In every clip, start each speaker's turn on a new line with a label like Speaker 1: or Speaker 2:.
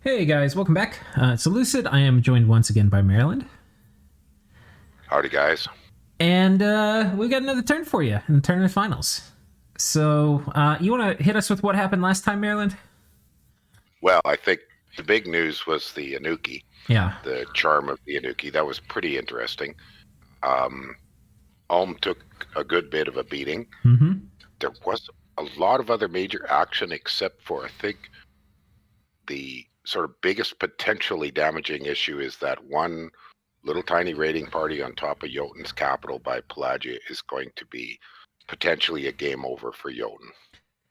Speaker 1: Hey guys, welcome back. It's Lucid. I am joined once again by Maryland.
Speaker 2: Howdy, guys.
Speaker 1: And we got another turn for you in the tournament finals. So, you want to hit us with what happened last time, Maryland?
Speaker 2: Well, I think the big news was the Anuki.
Speaker 1: Yeah.
Speaker 2: The charm of the Anuki. That was pretty interesting. Ulm took a good bit of a beating.
Speaker 1: Mm-hmm.
Speaker 2: There was a lot of other major action except for, I think, the sort of biggest potentially damaging issue is that one little tiny raiding party on top of Jotun's capital by Pelagia is going to be potentially a game over for Jotun.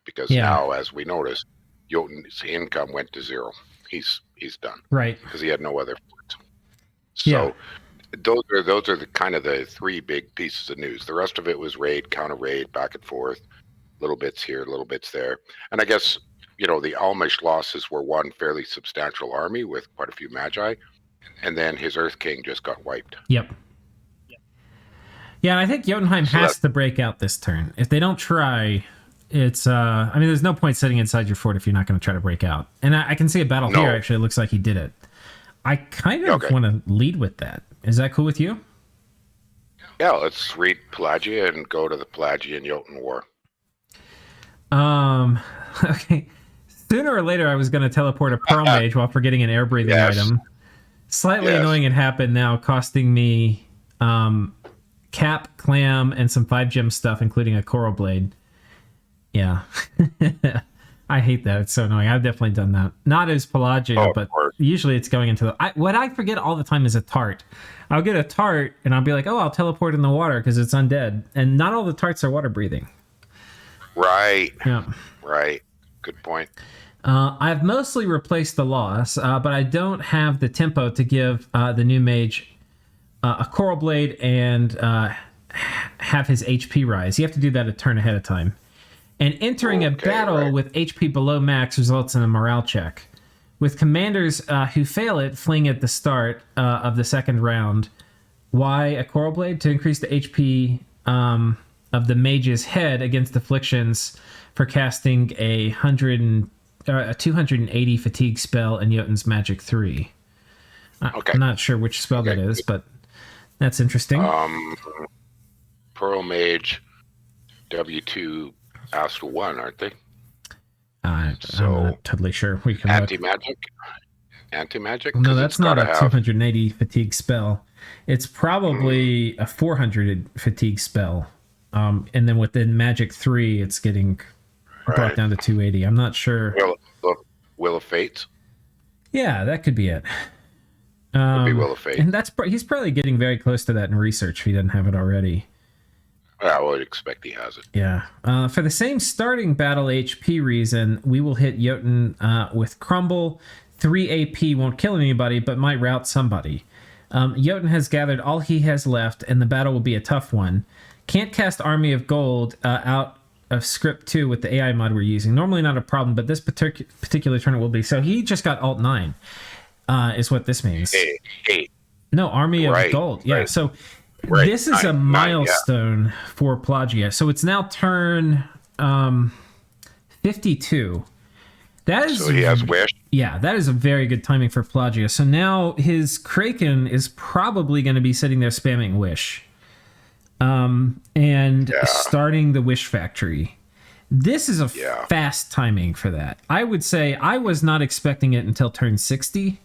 Speaker 2: Because now, as we noticed, Jotun's income went to zero. He's done.
Speaker 1: Right.
Speaker 2: Because he had no other ports. So those are the kind of the three big pieces of news. The rest of it was raid, counter raid, back and forth, little bits here, little bits there. And I guess, you know, the Almish losses were one fairly substantial army with quite a few magi. And then his Earth King just got wiped.
Speaker 1: Yep. Yeah, and I think Jotunheim has to break out this turn. If they don't try, it's I mean, there's no point sitting inside your fort if you're not going to try to break out. And I can see a battle here. Actually, it looks like he did it. I kind of want to lead with that. Is that cool with you?
Speaker 2: Yeah, let's read Pelagia and go to the Pelagian Jotun War.
Speaker 1: Okay. Sooner or later, I was going to teleport a Pearl Mage while forgetting an air-breathing item. Slightly annoying it happened now, costing me cap, clam, and some 5-gem stuff, including a coral blade. Yeah. I hate that. It's so annoying. I've definitely done that. Not as Pelagia, but usually it's going into the... what I forget all the time is a tart. I'll get a tart, and I'll be like, oh, I'll teleport in the water because it's undead. And not all the tarts are water-breathing.
Speaker 2: Right.
Speaker 1: Yeah.
Speaker 2: Right. Good point.
Speaker 1: I've mostly replaced the loss, but I don't have the tempo to give the new mage a coral blade and have his HP rise. You have to do that a turn ahead of time. And entering a battle with HP below max results in a morale check. With commanders who fail it, fling at the start of the second round. Why a coral blade? To increase the HP of the mage's head against afflictions for casting a 280 fatigue spell in Jotun's Magic 3. I'm not sure which spell that is, but that's interesting.
Speaker 2: Pearl Mage, W2, Astral 1, aren't they?
Speaker 1: I'm not totally sure. We can
Speaker 2: Anti-magic? Anti-magic?
Speaker 1: No, that's not a 280 fatigue spell. It's probably a 400 fatigue spell. And then within Magic 3, it's getting brought down to 280. I'm not sure.
Speaker 2: Will of Fates?
Speaker 1: Yeah, that could be it.
Speaker 2: Could be Will of Fate.
Speaker 1: And he's probably getting very close to that in research if he doesn't have it already.
Speaker 2: I would expect he has it.
Speaker 1: Yeah. For the same starting battle HP reason, we will hit Jotun with Crumble. 3 AP won't kill anybody, but might rout somebody. Jotun has gathered all he has left, and the battle will be a tough one. Can't cast Army of Gold out of script 2 with the AI mod we're using. Normally not a problem, but this particular turn it will be. So he just got Alt 9, is what this means.
Speaker 2: Eight.
Speaker 1: No, Army of Gold. Yeah, so this is a milestone for Pelagia. So it's now turn 52. That is,
Speaker 2: so he has Wish?
Speaker 1: Yeah, that is a very good timing for Pelagia. So now his Kraken is probably going to be sitting there spamming Wish. And starting the Wish Factory. This is a fast timing for that. I would say I was not expecting it until turn 60.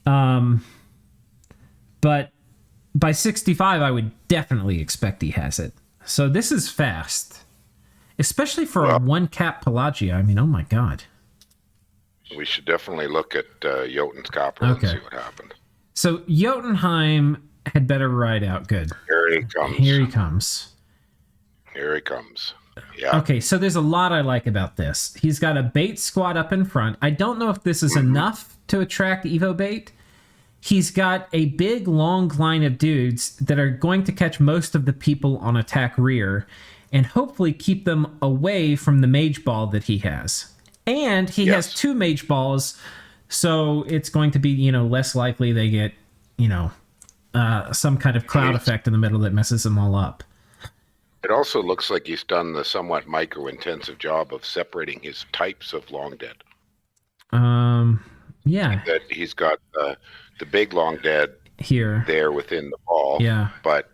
Speaker 1: But by 65, I would definitely expect he has it. So this is fast. Especially for a one-cap Pelagia. I mean, oh my god.
Speaker 2: We should definitely look at Jotun's capital and see what happened.
Speaker 1: So Jotunheim had better ride out. Good.
Speaker 2: Here he comes.
Speaker 1: Here he comes.
Speaker 2: Here he comes. Yeah.
Speaker 1: Okay, so there's a lot I like about this. He's got a bait squad up in front. I don't know if this is enough to attract Evo bait. He's got a big, long line of dudes that are going to catch most of the people on attack rear and hopefully keep them away from the mage ball that he has. And he has 2 mage balls, so it's going to be, less likely they get, some kind of cloud effect in the middle that messes them all up.
Speaker 2: It also looks like he's done the somewhat micro-intensive job of separating his types of long dead.
Speaker 1: Yeah.
Speaker 2: That he's got the big long dead
Speaker 1: Here.
Speaker 2: there within the ball.
Speaker 1: Yeah.
Speaker 2: But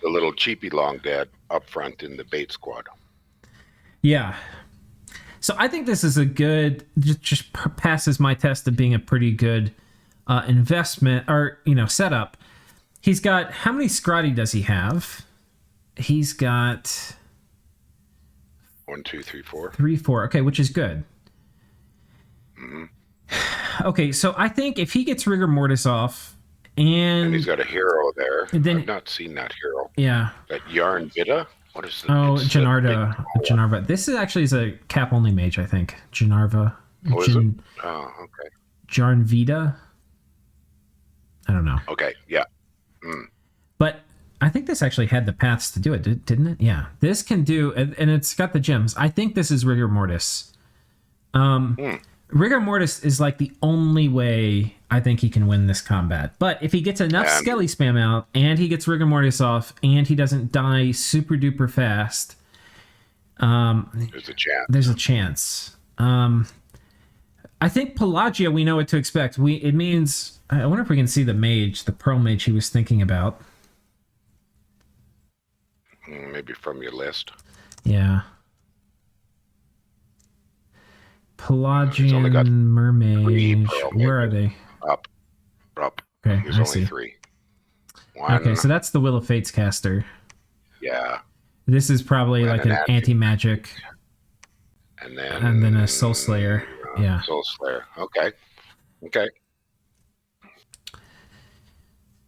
Speaker 2: the little cheapy long dead up front in the bait squad.
Speaker 1: Yeah. So I think this is a good, just passes my test of being a pretty good investment or, setup. He's got, how many Scrotty does he have? He's got
Speaker 2: 1, 2, 3, 4.
Speaker 1: 3, 4. Okay, which is good.
Speaker 2: Mm-hmm.
Speaker 1: Okay, so I think if he gets Rigor Mortis off, and
Speaker 2: he's got a hero there.
Speaker 1: Then,
Speaker 2: I've not seen that hero.
Speaker 1: Yeah.
Speaker 2: That Yarn Vita? What is that?
Speaker 1: Oh, Janarva. This is actually a cap only mage, I think. Janarva.
Speaker 2: Oh, is it? Oh, okay.
Speaker 1: Jarn Vita. I don't know.
Speaker 2: Okay, yeah. Mm.
Speaker 1: But I think this actually had the paths to do it, didn't it? Yeah. This can do, and it's got the gems. I think this is Rigor Mortis. Rigor Mortis is like the only way I think he can win this combat. But if he gets enough Skelly spam out, and he gets Rigor Mortis off, and he doesn't die super duper fast,
Speaker 2: there's a chance.
Speaker 1: There's a chance. I think Pelagia, we know what to expect. It means, I wonder if we can see the mage, the Pearl Mage he was thinking about.
Speaker 2: Maybe from your list.
Speaker 1: Yeah. Pelagian Mermaid. Where are they?
Speaker 2: Up.
Speaker 1: Okay,
Speaker 2: There's only 3. One,
Speaker 1: okay, so that's the Will of Fates caster.
Speaker 2: Yeah.
Speaker 1: This is probably like an anti-magic.
Speaker 2: And then
Speaker 1: a Soul Slayer. Yeah.
Speaker 2: Soul Slayer. Okay.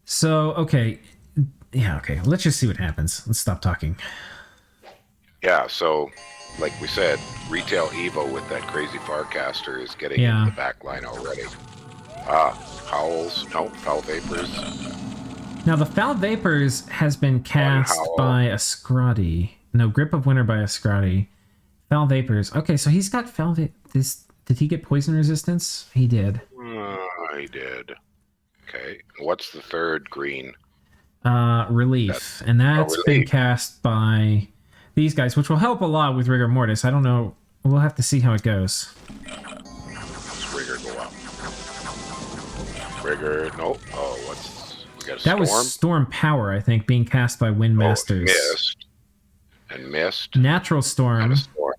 Speaker 1: So, okay. Yeah, okay. Let's just see what happens. Let's stop talking.
Speaker 2: Yeah, so like we said, retail Evo with that crazy Farcaster is getting into the back line already. Howls. No, Foul Vapors.
Speaker 1: Now, the Foul Vapors has been cast by a Scrotty. No, Grip of Winter by a Scrotty. Foul Vapors. Okay, so he's got Foul Vapors. Did he get poison resistance? He did.
Speaker 2: He did. Okay. What's the third green?
Speaker 1: Relief. And that's been cast by these guys, which will help a lot with Rigor Mortis. I don't know. We'll have to see how it goes.
Speaker 2: Does Rigor go up? Rigor, nope. Oh, we got a Storm?
Speaker 1: That was Storm Power, I think, being cast by Wind Masters.
Speaker 2: Mist.
Speaker 1: Natural Storm.
Speaker 2: And a Storm.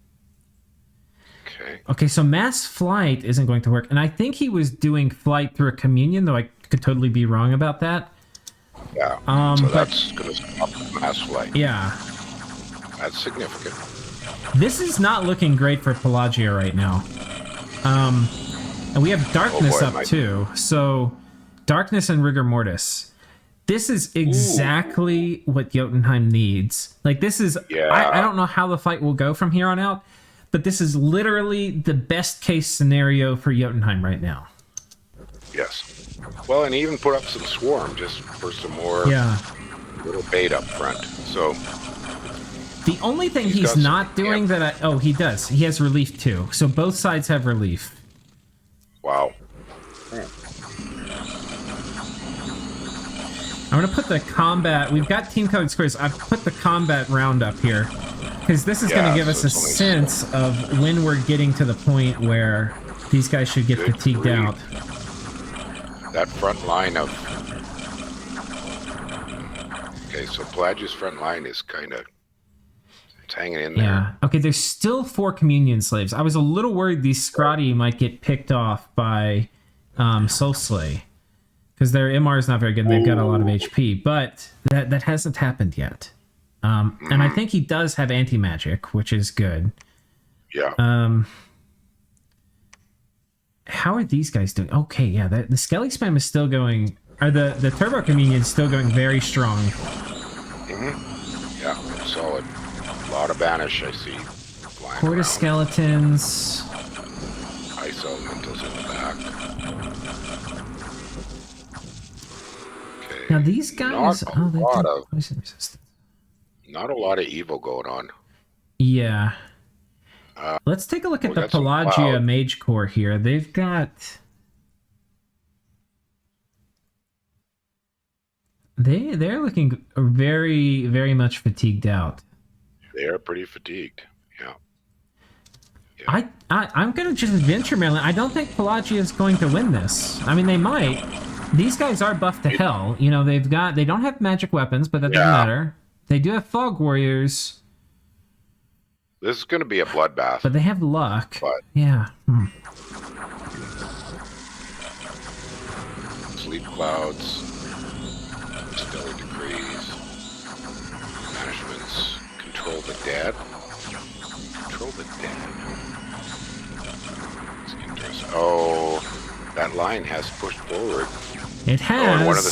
Speaker 2: Okay.
Speaker 1: Okay, so Mass Flight isn't going to work. And I think he was doing Flight through a Communion, though I could totally be wrong about that.
Speaker 2: Yeah. So that's going to stop Mass Flight.
Speaker 1: Yeah.
Speaker 2: That's significant.
Speaker 1: This is not looking great for Pelagia right now. And we have Darkness up too. So Darkness and Rigor Mortis. This is exactly what Jotunheim needs. Like, this is... I don't know how the fight will go from here on out, but this is literally the best case scenario for Jotunheim right now.
Speaker 2: Yes. Well, and he even put up some Swarm just for some more little bait up front. So...
Speaker 1: The only thing he's not doing he does. He has relief too. So both sides have relief.
Speaker 2: Wow.
Speaker 1: I'm going to put the combat... We've got team code squares. I've put the combat round up here. Because this is going to give us a sense of when we're getting to the point where these guys should get fatigued out.
Speaker 2: That front line of... Okay, so Pelagia's front line is kind of... It's hanging in there.
Speaker 1: Yeah. Okay, there's still 4 Communion Slaves. I was a little worried these Scrotty might get picked off by Soul Slay. Because their MR is not very good and they've got a lot of HP. But that hasn't happened yet. And I think he does have anti-magic, which is good.
Speaker 2: Yeah.
Speaker 1: How are these guys doing? Okay, yeah, the Skelly Spam is still going... Or the Turbo Communion is still going very strong.
Speaker 2: Yeah, solid. A lot of Banish, I see.
Speaker 1: Quarter Skeletons.
Speaker 2: Ice Elementals in the back. Okay.
Speaker 1: Now these guys...
Speaker 2: Not a lot of evil going on.
Speaker 1: Yeah. Let's take a look at the Pelagia Mage Core here. They've got... They're looking very, very much fatigued out.
Speaker 2: They are pretty fatigued. Yeah.
Speaker 1: I'm gonna just venture, man. I don't think Pelagia is going to win this. I mean, they might. These guys are buffed to hell. You know, they don't have magic weapons, but that doesn't matter. They do have fog warriors.
Speaker 2: This is going to be a bloodbath.
Speaker 1: But they have luck.
Speaker 2: But
Speaker 1: yeah.
Speaker 2: Sleep clouds, stellar decrees, banishments, control the dead. Control the dead. It's interesting. Oh, that line has pushed forward.
Speaker 1: It has.
Speaker 2: Oh, and one of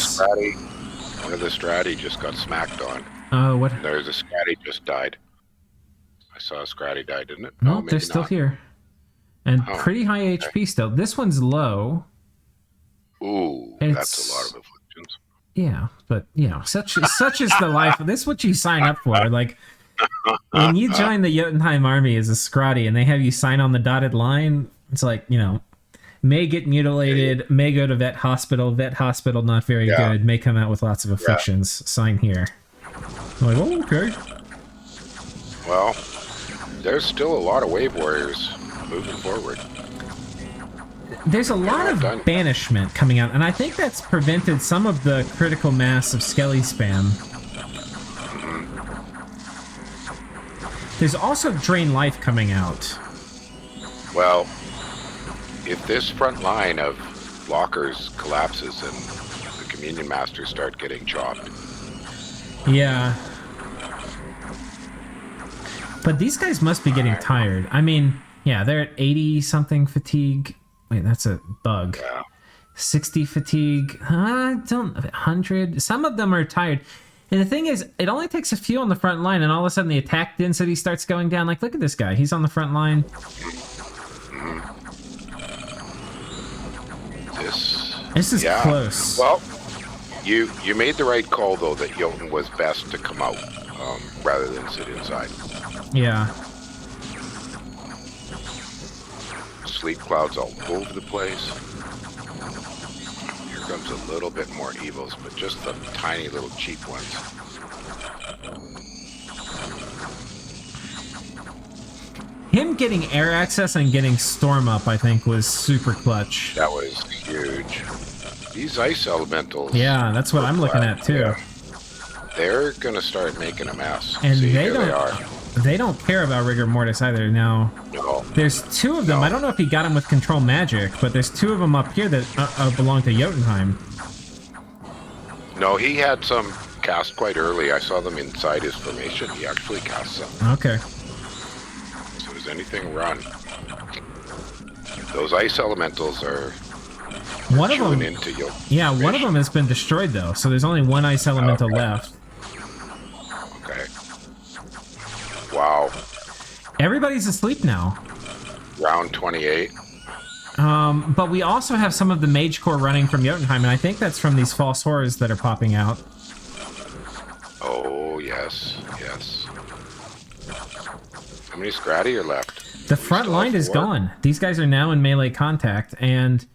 Speaker 2: the Strati just got smacked on.
Speaker 1: Oh, what?
Speaker 2: There's a Scratty just died. I saw a Scratty die, didn't it?
Speaker 1: No, they're still here. And pretty high HP still. This one's low.
Speaker 2: Ooh, that's a lot of afflictions.
Speaker 1: Yeah, but you know, such is the life. This is what you sign up for. Like when you join the Jotunheim army as a Scratty and they have you sign on the dotted line, it's like, you know, may get mutilated, may go to vet hospital not very good, may come out with lots of afflictions. Sign here. I'm like, oh, okay.
Speaker 2: Well, there's still a lot of wave warriors moving forward.
Speaker 1: There's a lot of banishment coming out, and I think that's prevented some of the critical mass of Skelly spam. There's also Drain Life coming out.
Speaker 2: Well, if this front line of blockers collapses and the Communion Masters start getting chopped.
Speaker 1: Yeah. But these guys must be getting tired. I mean, yeah, they're at 80-something fatigue. Wait, that's a bug.
Speaker 2: Yeah.
Speaker 1: 60 fatigue. I don't... 100. Some of them are tired. And the thing is, it only takes a few on the front line, and all of a sudden the attack density starts going down. Like, look at this guy. He's on the front line. This is close.
Speaker 2: Well, you made the right call, though, that Jotun was best to come out rather than sit inside.
Speaker 1: Yeah.
Speaker 2: Sleep clouds all over the place. Here comes a little bit more evils, but just the tiny little cheap ones.
Speaker 1: Him getting air access and getting storm up, I think, was super clutch.
Speaker 2: That was huge. These ice elementals.
Speaker 1: Yeah, that's what I'm looking at too.
Speaker 2: Yeah. They're gonna start making a mess.
Speaker 1: And
Speaker 2: see,
Speaker 1: they
Speaker 2: here
Speaker 1: don't. They don't care about rigor mortis either. Now, there's two of them. I don't know if he got them with control magic, but there's two of them up here that belong to Jotunheim.
Speaker 2: No, he had some cast quite early. I saw them inside his formation. He actually cast some.
Speaker 1: Okay.
Speaker 2: So is anything run? Those ice elementals are
Speaker 1: one of them
Speaker 2: into Jotun.
Speaker 1: Yeah, one of them has been destroyed though, so there's only one ice elemental left.
Speaker 2: Okay. Wow.
Speaker 1: Everybody's asleep now.
Speaker 2: Round 28.
Speaker 1: But we also have some of the mage core running from Jotunheim, and I think that's from these false horrors that are popping out.
Speaker 2: Oh, yes. Yes. How many Scratty are left?
Speaker 1: The front line is gone. These guys are now in melee contact, and,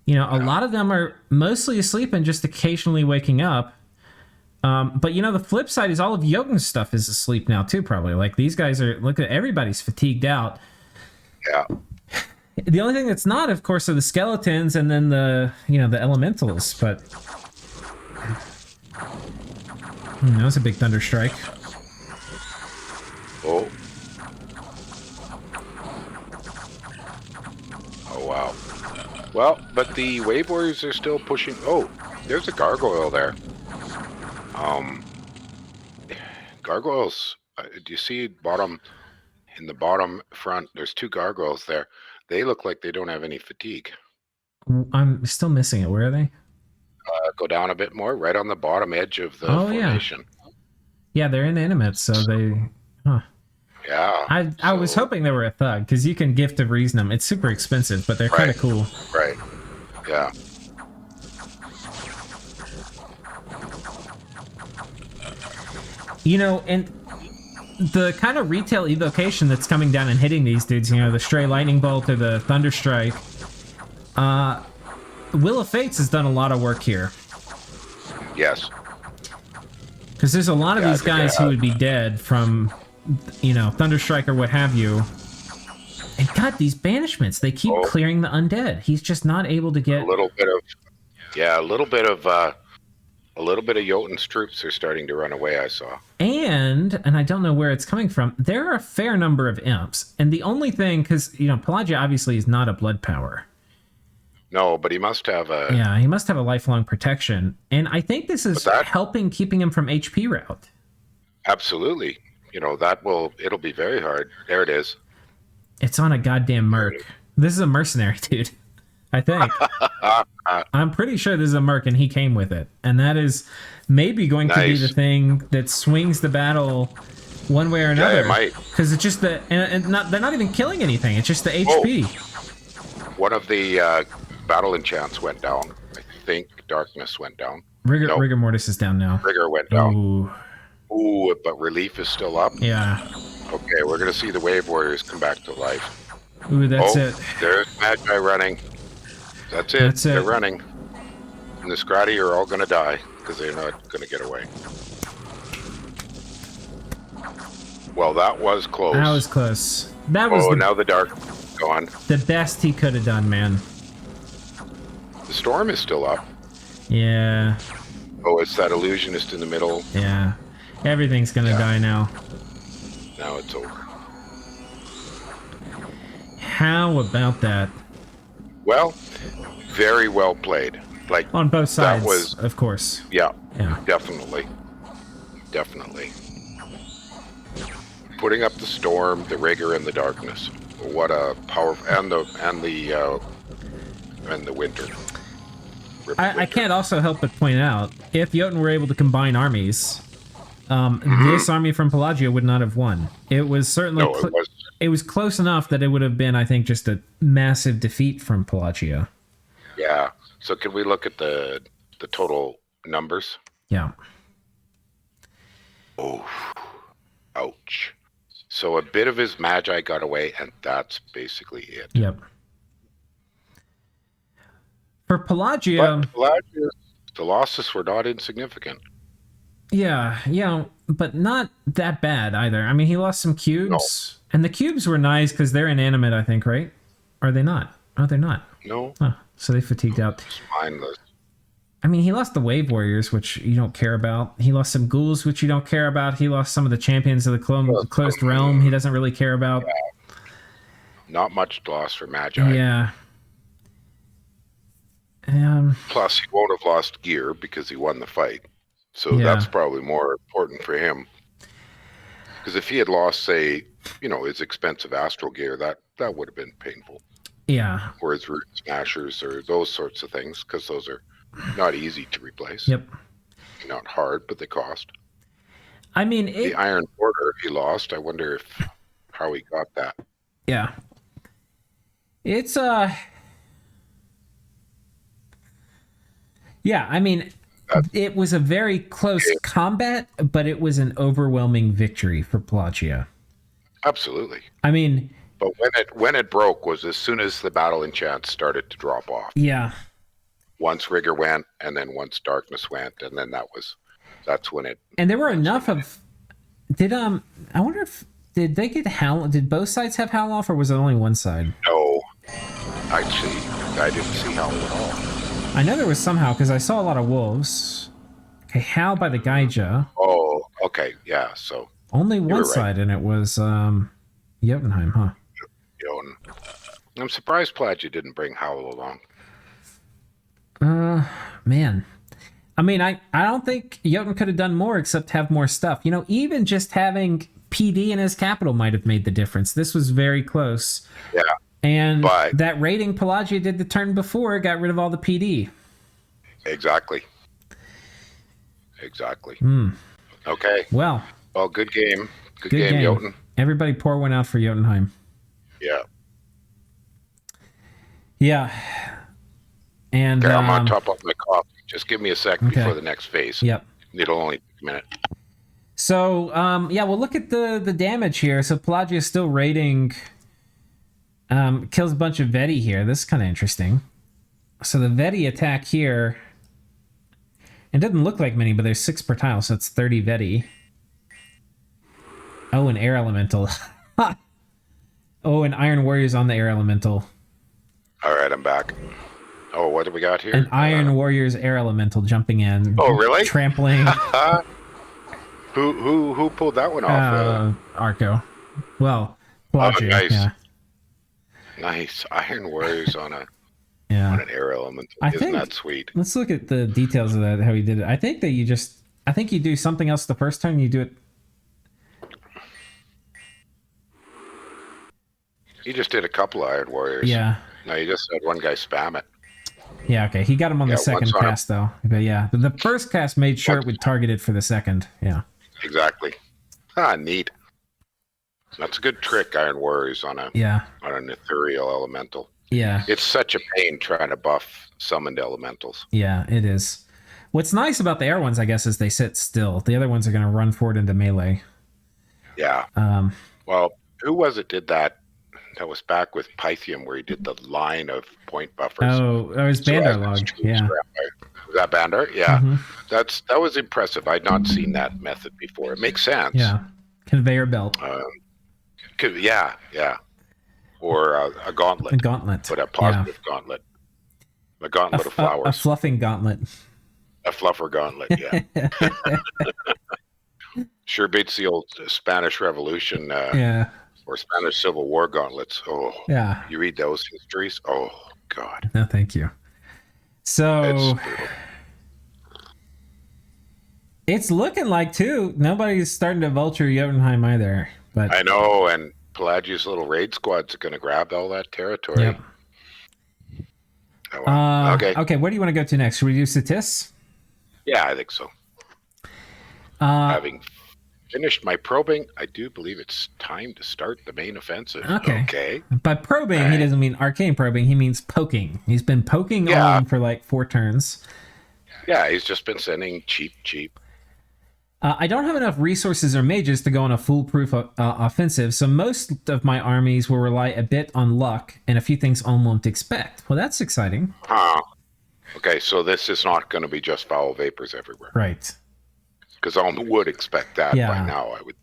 Speaker 1: you know, a lot of them are mostly asleep and just occasionally waking up. But, you know, the flip side is all of Jotun's stuff is asleep now, too, probably. Like, these guys are... Look at... Everybody's fatigued out.
Speaker 2: Yeah.
Speaker 1: The only thing that's not, of course, are the skeletons and then the, you know, the elementals, but... that was a big thunder strike.
Speaker 2: Oh. Oh, wow. Well, but the Wave Warriors are still pushing... Oh, there's a gargoyle there. Gargoyles, do you see bottom, in the bottom front, there's two gargoyles there. They look like they don't have any fatigue.
Speaker 1: I'm still missing it. Where are they?
Speaker 2: Go down a bit more, right on the bottom edge of the formation.
Speaker 1: Yeah, they're inanimate, so they... Huh.
Speaker 2: Yeah.
Speaker 1: I was hoping they were a thug, because you can gift of reason them. It's super expensive, but they're kind of cool.
Speaker 2: Right. Yeah.
Speaker 1: You know, and the kind of retail evocation that's coming down and hitting these dudes, you know, the stray lightning bolt or the thunder strike, Will of Fates has done a lot of work here.
Speaker 2: Yes.
Speaker 1: Because there's a lot of these guys who would be dead from, you know, thunder strike or what have you. And God, these banishments, they keep clearing the undead. He's just not able to get...
Speaker 2: A little bit of Jotun's troops are starting to run away, I saw.
Speaker 1: And I don't know where it's coming from, there are a fair number of imps. And the only thing, because, Pelagia obviously is not a blood power.
Speaker 2: No, but he must have a...
Speaker 1: Yeah, he must have a lifelong protection. And I think this is helping keeping him from HP route.
Speaker 2: Absolutely. It'll be very hard. There it is.
Speaker 1: It's on a goddamn merc. This is a mercenary, dude. I think. I'm pretty sure this is a merc and he came with it. And that is maybe going to be the thing that swings the battle one way or another.
Speaker 2: Yeah, it might.
Speaker 1: Because it's just they're not even killing anything. It's just the HP.
Speaker 2: One of the battle enchants went down. I think darkness went down.
Speaker 1: Rigor mortis is down now.
Speaker 2: Rigor went down. Ooh, but relief is still up.
Speaker 1: Yeah.
Speaker 2: Okay, we're going to see the wave warriors come back to life.
Speaker 1: Ooh, that's it.
Speaker 2: There's Magi running. That's it. They're running. And the Scratty are all going to die because they're not going to get away. Well, that was close.
Speaker 1: That was close. That was
Speaker 2: now the dark gone.
Speaker 1: The best he could have done, man.
Speaker 2: The storm is still up.
Speaker 1: Yeah.
Speaker 2: Oh, it's that illusionist in the middle.
Speaker 1: Yeah. Everything's going to die now.
Speaker 2: Now it's over.
Speaker 1: How about that?
Speaker 2: Well, very well played. Like
Speaker 1: on both sides,
Speaker 2: that was,
Speaker 1: of course.
Speaker 2: Yeah, definitely. Putting up the storm, the rigor, and the darkness. What a powerful and the winter.
Speaker 1: I can't also help but point out, if Jotun were able to combine armies, this army from Pelagia would not have won. It was certainly it was close enough that it would have been, I think, just a massive defeat from Pelagia.
Speaker 2: Yeah. So can we look at the total numbers?
Speaker 1: Yeah.
Speaker 2: Oh, ouch. So a bit of his Magi got away, and that's basically it.
Speaker 1: Yep. For Pelagia...
Speaker 2: But Pelagia, the losses were not insignificant.
Speaker 1: Yeah, but not that bad either. I mean, he lost some cubes, and the cubes were nice because they're inanimate, I think, right? Are they not? Oh, they're not.
Speaker 2: No.
Speaker 1: Oh, so they fatigued out.
Speaker 2: It's mindless.
Speaker 1: I mean, he lost the Wave Warriors, which you don't care about. He lost some ghouls, which you don't care about. He lost some of the champions of the closed realm he doesn't really care about.
Speaker 2: Yeah. Not much loss for Magi.
Speaker 1: Yeah.
Speaker 2: Plus, he won't have lost gear because he won the fight. So that's probably more important for him. Because if he had lost, say, his expensive astral gear, that would have been painful.
Speaker 1: Yeah.
Speaker 2: Or his root smashers or those sorts of things, because those are not easy to replace.
Speaker 1: Yep.
Speaker 2: Not hard, but they cost.
Speaker 1: I mean,
Speaker 2: the Iron Border he lost. I wonder how he got that.
Speaker 1: Yeah. It's yeah, I mean, it was a very close combat, but it was an overwhelming victory for Pelagia.
Speaker 2: Absolutely.
Speaker 1: I mean,
Speaker 2: but when it broke was as soon as the battle enchants started to drop off.
Speaker 1: Yeah.
Speaker 2: Once rigor went, and then once darkness went, and then that's when it.
Speaker 1: And there were enough of. I wonder if did they get howl? Did both sides have howl off, or was it only one side?
Speaker 2: No, actually, I didn't see howl at all.
Speaker 1: I know there was somehow, because I saw a lot of wolves. Okay, howl by the Gaija.
Speaker 2: Oh, okay, yeah. So
Speaker 1: only one side, and it was Jotunheim, huh?
Speaker 2: Jotun. I'm surprised Pelagia didn't bring howl along.
Speaker 1: Man. I mean, I don't think Jotun could have done more except have more stuff. Even just having PD in his capital might have made the difference. This was very close.
Speaker 2: Yeah.
Speaker 1: And that raiding Pelagia did the turn before got rid of all the PD.
Speaker 2: Exactly. Okay.
Speaker 1: Well,
Speaker 2: good game. Good game, Jotun.
Speaker 1: Everybody pour one out for Jotunheim.
Speaker 2: Yeah.
Speaker 1: Yeah. And
Speaker 2: okay, I'm on top of my coffee. Just give me a sec before the next phase.
Speaker 1: Yep.
Speaker 2: It'll only take a minute.
Speaker 1: So, we'll look at the damage here. So Pelagia is still raiding... kills a bunch of Veti here. This is kind of interesting. So the Veti attack here, it doesn't look like many, but there's 6 per tile, so it's 30 Veti. Oh, an air elemental. Oh, and Iron Warrior's on the air elemental.
Speaker 2: All right, I'm back. Oh, what do we got here?
Speaker 1: An Iron Warrior's air elemental jumping in.
Speaker 2: Oh, really?
Speaker 1: Trampling.
Speaker 2: Who pulled that one off?
Speaker 1: Arco. Well, Pelagia.
Speaker 2: Nice.
Speaker 1: Yeah.
Speaker 2: Nice. Iron Warriors on an air element. Isn't that sweet?
Speaker 1: Let's look at the details of that, how he did it. I think you do something else the first time, you do it.
Speaker 2: He just did a couple of Iron Warriors.
Speaker 1: Yeah.
Speaker 2: No, you just had one guy spam it.
Speaker 1: Yeah, okay. He got him on the second cast, though. But yeah, the first cast made sure it would target it for the second. Yeah.
Speaker 2: Exactly. Neat. That's a good trick, Iron Warriors on an ethereal elemental.
Speaker 1: Yeah.
Speaker 2: It's such a pain trying to buff summoned elementals.
Speaker 1: Yeah, it is. What's nice about the air ones, I guess, is they sit still. The other ones are going to run forward into melee.
Speaker 2: Yeah. Well, who was it did that? That was back with Pythium, where he did the line of point buffers.
Speaker 1: Oh, it was Bandar Log. Yeah.
Speaker 2: Was that Bandar? Yeah. Mm-hmm. That was impressive. I'd not seen that method before. It makes sense.
Speaker 1: Yeah. Conveyor belt.
Speaker 2: Yeah. Or a gauntlet.
Speaker 1: A gauntlet.
Speaker 2: But a positive gauntlet. A gauntlet of flowers.
Speaker 1: A fluffing gauntlet.
Speaker 2: A fluffer gauntlet, yeah. Sure beats the old Spanish Revolution or Spanish Civil War gauntlets. Oh, yeah. You read those histories? Oh, God.
Speaker 1: No, thank you. So, it's looking like, too, nobody's starting to vulture Jotunheim either. But
Speaker 2: I know, and Pelagia's little raid squad's going to grab all that territory.
Speaker 1: Yep.
Speaker 2: Oh, well.
Speaker 1: Okay, where do you want to go to next? Should we do Statist?
Speaker 2: Yeah, I think so. Having finished my probing, I do believe it's time to start the main offensive. Okay.
Speaker 1: By probing, he doesn't mean arcane probing. He means poking. He's been poking on for like 4 turns.
Speaker 2: Yeah, he's just been sending cheap.
Speaker 1: I don't have enough resources or mages to go on a foolproof offensive, so most of my armies will rely a bit on luck and a few things Ulm won't expect. Well, that's exciting.
Speaker 2: Okay, so this is not going to be just foul vapors everywhere.
Speaker 1: Right.
Speaker 2: Because Ulm would expect that by now, I would.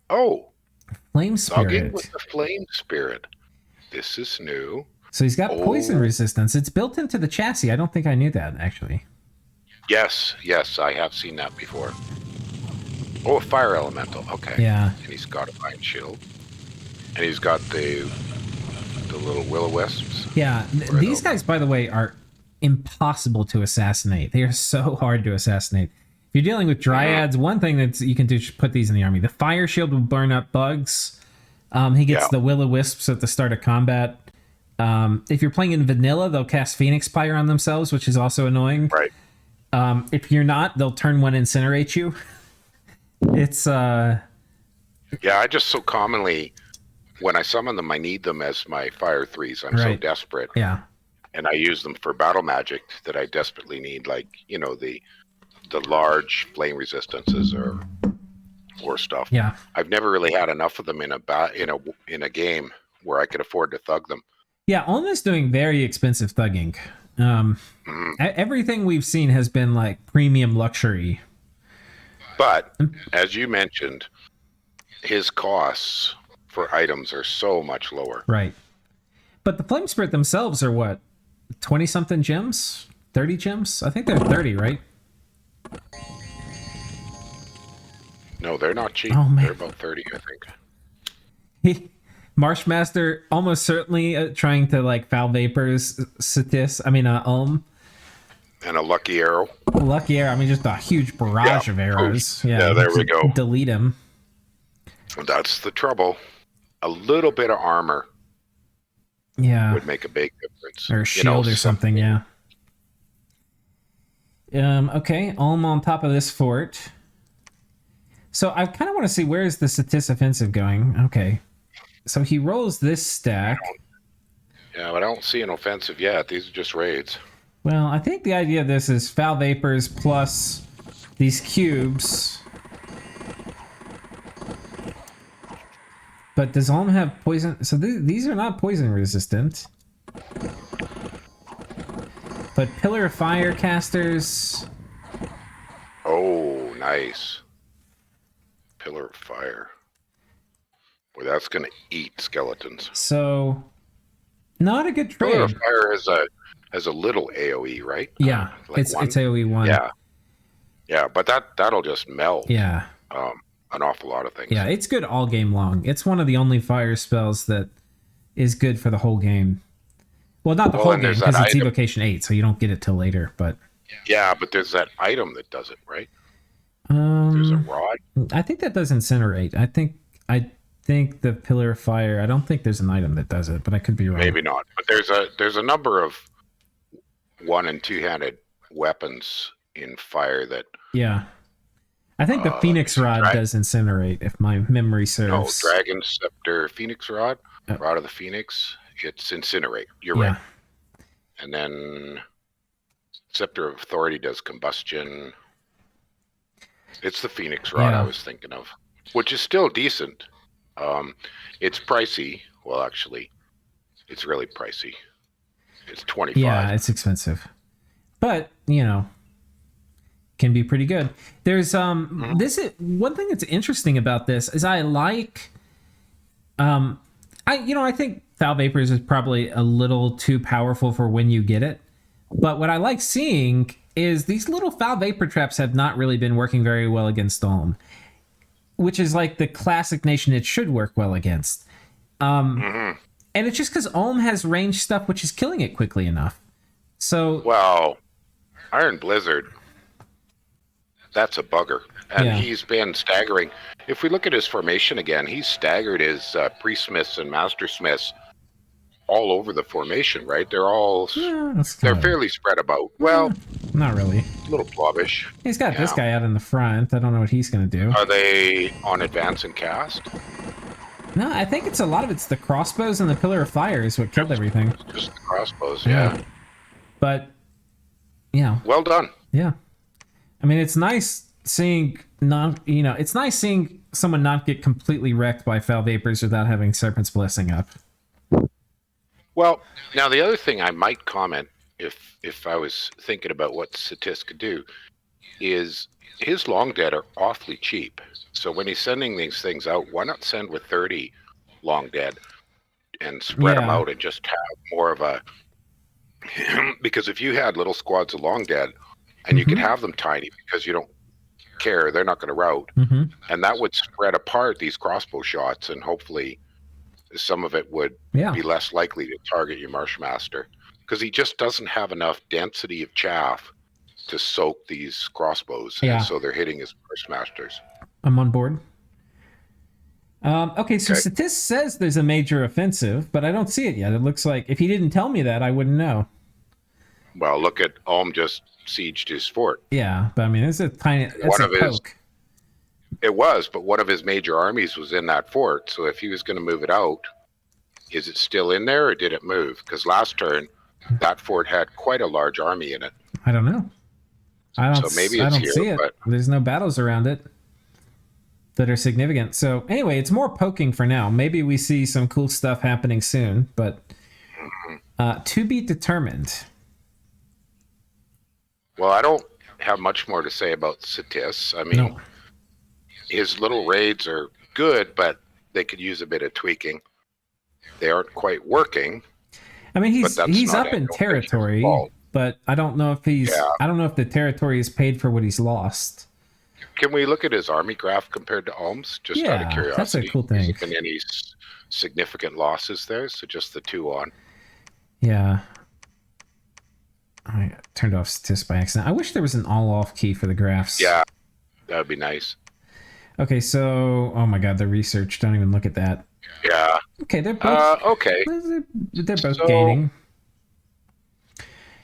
Speaker 2: Oh!
Speaker 1: Flame Spirit.
Speaker 2: Logging with the Flame Spirit. This is new.
Speaker 1: So he's got poison resistance. It's built into the chassis. I don't think I knew that, actually.
Speaker 2: Yes, I have seen that before. Oh, a fire elemental. Okay.
Speaker 1: Yeah.
Speaker 2: And he's got a vine shield. And he's got the little will-o-wisps.
Speaker 1: Yeah. These guys, by the way, are impossible to assassinate. They are so hard to assassinate. If you're dealing with dryads, one thing that you can do is put these in the army. The fire shield will burn up bugs. He gets the will-o-wisps at the start of combat. If you're playing in vanilla, they'll cast Phoenix Pyre on themselves, which is also annoying.
Speaker 2: Right.
Speaker 1: If you're not, they'll turn one and incinerate you. It's Yeah,
Speaker 2: I just so commonly, when I summon them, I need them as my fire 3s. I'm so desperate.
Speaker 1: Yeah.
Speaker 2: And I use them for battle magic that I desperately need, like, the large flame resistances or stuff.
Speaker 1: Yeah.
Speaker 2: I've never really had enough of them in a game where I could afford to thug them.
Speaker 1: Yeah, Ulma's doing very expensive thugging. Everything we've seen has been like premium luxury.
Speaker 2: But as you mentioned, his costs for items are so much lower.
Speaker 1: Right. But the Flame Spirit themselves are what? 20-something gems? 30 gems? I think they're 30, right?
Speaker 2: No, they're not cheap.
Speaker 1: Oh, man.
Speaker 2: They're about 30, I think.
Speaker 1: Marshmaster almost certainly trying to like foul vapors Ulm.
Speaker 2: And a lucky arrow.
Speaker 1: Lucky arrow. I mean, just a huge barrage of arrows.
Speaker 2: Yeah, there we go.
Speaker 1: Delete him.
Speaker 2: That's the trouble. A little bit of armor would make a big difference.
Speaker 1: Or a shield or something, yeah. Okay, Ulm on top of this fort. So I kind of want to see, where is the Statist offensive going? Okay. So he rolls this stack.
Speaker 2: Yeah, but I don't see an offensive yet. These are just raids.
Speaker 1: Well, I think the idea of this is foul vapors plus these cubes. But does Ulm have poison? So these are not poison resistant. But Pillar of Fire casters.
Speaker 2: Oh, nice. Pillar of Fire. Well, that's going to eat skeletons.
Speaker 1: So, not a good
Speaker 2: Pillar of
Speaker 1: trade.
Speaker 2: Fire has a little AoE, right?
Speaker 1: Yeah,
Speaker 2: Like
Speaker 1: it's AoE 1.
Speaker 2: Yeah, but that'll just melt.
Speaker 1: Yeah.
Speaker 2: An awful lot of things.
Speaker 1: Yeah, it's good all game long. It's one of the only fire spells that is good for the whole game. Well, not the whole game, because it's Evocation 8, so you don't get it till later, but...
Speaker 2: Yeah, but there's that item that does it, right? There's a rod.
Speaker 1: I think that does Incinerate. I think the Pillar of Fire, I don't think there's an item that does it, but I could be wrong.
Speaker 2: Maybe not. But there's a number of 1- and 2-handed weapons in fire that...
Speaker 1: Yeah. I think the Phoenix Rod does Incinerate, if my memory serves.
Speaker 2: No, Dragon Scepter, Phoenix Rod, Rod of the Phoenix, it's Incinerate. You're right. And then Scepter of Authority does Combustion. It's the Phoenix Rod I was thinking of, which is still decent. It's pricey. Well, actually, it's really pricey. It's $25.
Speaker 1: Yeah, it's expensive. But, can be pretty good. There's this is one thing that's interesting about this is I like I think Foul Vapors is probably a little too powerful for when you get it. But what I like seeing is these little Foul Vapor traps have not really been working very well against Ulm, which is like the classic nation it should work well against. And it's just because Ulm has range stuff which is killing it quickly enough. So
Speaker 2: well, Iron Blizzard, that's a bugger. And he's been staggering. If we look at his formation again, he's staggered his Priest-Smiths and Master-Smiths all over the formation, right? They're all... they're fairly spread about. Well...
Speaker 1: not really.
Speaker 2: A little blobbish.
Speaker 1: He's got this guy out in the front. I don't know what he's going to do.
Speaker 2: Are they on advance and cast?
Speaker 1: No, I think it's a lot of it's the crossbows and the Pillar of Fire is what killed everything.
Speaker 2: Just the crossbows, yeah.
Speaker 1: But,
Speaker 2: well done.
Speaker 1: Yeah. I mean, it's nice seeing it's nice seeing someone not get completely wrecked by Foul Vapors without having Serpent's Blessing up.
Speaker 2: Well, now the other thing I might comment, if I was thinking about what Statist could do, is his long dead are awfully cheap. So when he's sending these things out, why not send with 30 long dead and spread them out and just have more of a... because if you had little squads of long dead, and you could have them tiny because you don't care, they're not going to rout, and that would spread apart these crossbow shots, and hopefully some of it would be less likely to target your Marshmaster, because he just doesn't have enough density of chaff to soak these crossbows, and so they're hitting his Marshmasters.
Speaker 1: I'm on board. Okay, so Statist says there's a major offensive, but I don't see it yet. It looks like if he didn't tell me that, I wouldn't know. Well,
Speaker 2: look at Ulm just sieged his fort.
Speaker 1: Yeah, but I mean, it's a tiny... It's a poke.
Speaker 2: It was, but one of his major armies was in that fort, so if he was going to move it out, is it still in there, or did it move? Because last turn, that fort had quite a large army in it.
Speaker 1: I don't know. I don't see it.
Speaker 2: But...
Speaker 1: There's no battles around it that are significant. So anyway, it's more poking for now. Maybe we see some cool stuff happening soon, but to be determined.
Speaker 2: Well, I don't have much more to say about Statist. I mean, his little raids are good, but they could use a bit of tweaking. They aren't quite working.
Speaker 1: I mean, he's up in territory, but I don't know if I don't know if the territory is paid for what he's lost.
Speaker 2: Can we look at his army graph compared to Ulm's? Just out of curiosity.
Speaker 1: That's a cool thing.
Speaker 2: Has there been any significant losses there? So just the two on.
Speaker 1: Yeah. I turned off Statist by accident. I wish there was an all-off key for the graphs.
Speaker 2: Yeah, that would be nice.
Speaker 1: Okay, so... Oh my god, the research. Don't even look at that.
Speaker 2: Yeah.
Speaker 1: Okay, they're both...
Speaker 2: okay.
Speaker 1: They're both gaining.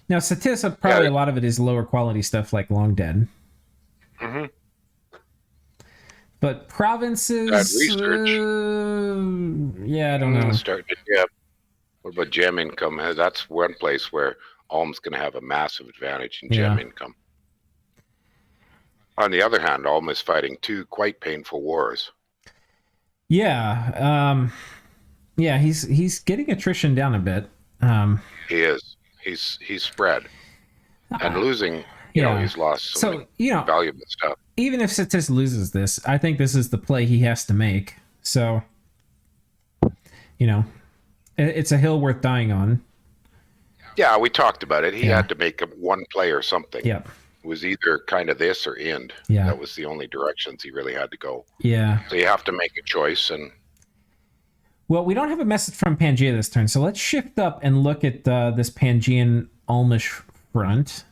Speaker 1: Now, Statist, probably a lot of it is lower quality stuff like Long Dead. But provinces...
Speaker 2: research.
Speaker 1: I don't know.
Speaker 2: What about gem income? That's one place where Ulm's going to have a massive advantage in gem income. On the other hand, Ulm is fighting two quite painful wars.
Speaker 1: Yeah. He's getting attrition down a bit.
Speaker 2: He is. He's spread. And losing, he's lost some valuable stuff.
Speaker 1: Even if Statist loses this, I think this is the play he has to make. So you know, it's a hill worth dying on.
Speaker 2: Yeah, we talked about it. He had to make one play or something.
Speaker 1: Yep.
Speaker 2: It was either kind of this or end.
Speaker 1: Yeah.
Speaker 2: That was the only directions he really had to go.
Speaker 1: Yeah.
Speaker 2: So you have to make a choice. And
Speaker 1: well, we don't have a message from Pangaea this turn, so let's shift up and look at this Pangean Almish front.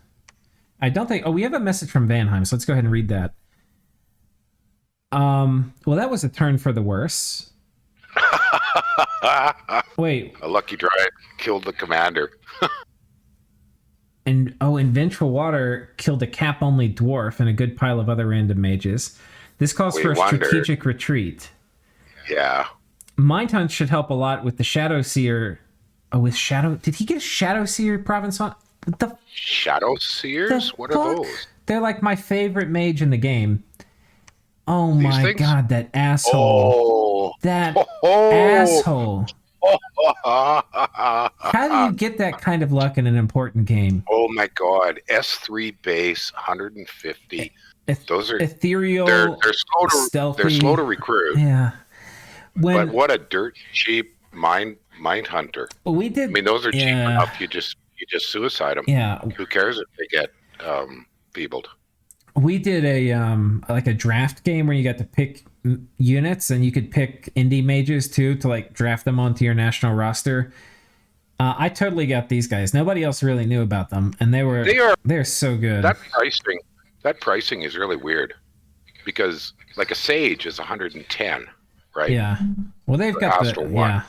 Speaker 1: I don't think... Oh, we have a message from Vanheim, so let's go ahead and read that. Well, that was a turn for the worse. Wait.
Speaker 2: A lucky drive killed the commander.
Speaker 1: And vengeful water killed a cap-only dwarf and a good pile of other random mages. This calls for a strategic retreat.
Speaker 2: Yeah.
Speaker 1: Mind Hunt should help a lot with the Shadow Seer. Oh, with Shadow... Did he get a Shadow Seer province on... The
Speaker 2: Shadow Seers? What are those?
Speaker 1: They're like my favorite mage in the game. Oh my god, that asshole. That asshole. How do you get that kind of luck in an important game?
Speaker 2: Oh my god. S3 base, 150. Those are
Speaker 1: ethereal.
Speaker 2: They're slow to
Speaker 1: stealthy.
Speaker 2: They're slow to recruit.
Speaker 1: Yeah.
Speaker 2: But what a dirt cheap mind hunter.
Speaker 1: We did.
Speaker 2: I mean, those are cheap enough. You just suicide them.
Speaker 1: Yeah.
Speaker 2: Who cares if they get feebled?
Speaker 1: We did a like a draft game where you got to pick units, and you could pick indie mages too to like draft them onto your national roster. I totally got these guys. Nobody else really knew about them, and they're so good.
Speaker 2: That pricing is really weird, because like a sage is 110, right?
Speaker 1: Yeah. Well, they've got the yeah.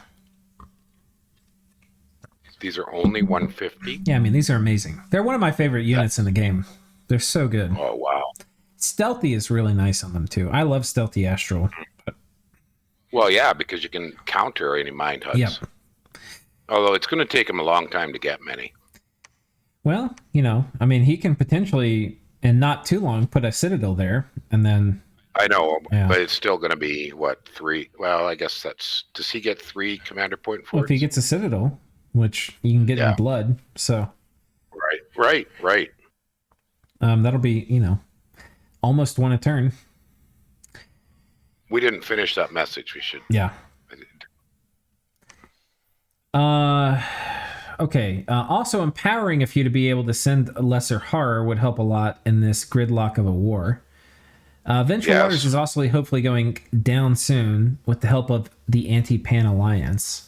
Speaker 2: These are only 150.
Speaker 1: Yeah, I mean, these are amazing. They're one of my favorite units in the game. They're so good.
Speaker 2: Oh, wow.
Speaker 1: Stealthy is really nice on them, too. I love Stealthy Astral.
Speaker 2: Well, yeah, because you can counter any mind hunts.
Speaker 1: Yep.
Speaker 2: Although it's going to take him a long time to get many.
Speaker 1: Well, you know, I mean, he can potentially, in not too long, put a Citadel there, and then...
Speaker 2: I know, but it's still going to be, what, 3? Well, I guess that's... Does he get 3 commander point forts?
Speaker 1: Well, if he gets a Citadel, which you can get in blood, so...
Speaker 2: Right.
Speaker 1: That'll be, you know, almost one a turn.
Speaker 2: We didn't finish that message. We should.
Speaker 1: Yeah. Okay. Also, empowering a few to be able to send a lesser horror would help a lot in this gridlock of a war. Vengeful Waters is also hopefully going down soon with the help of the Anti-Pan Alliance.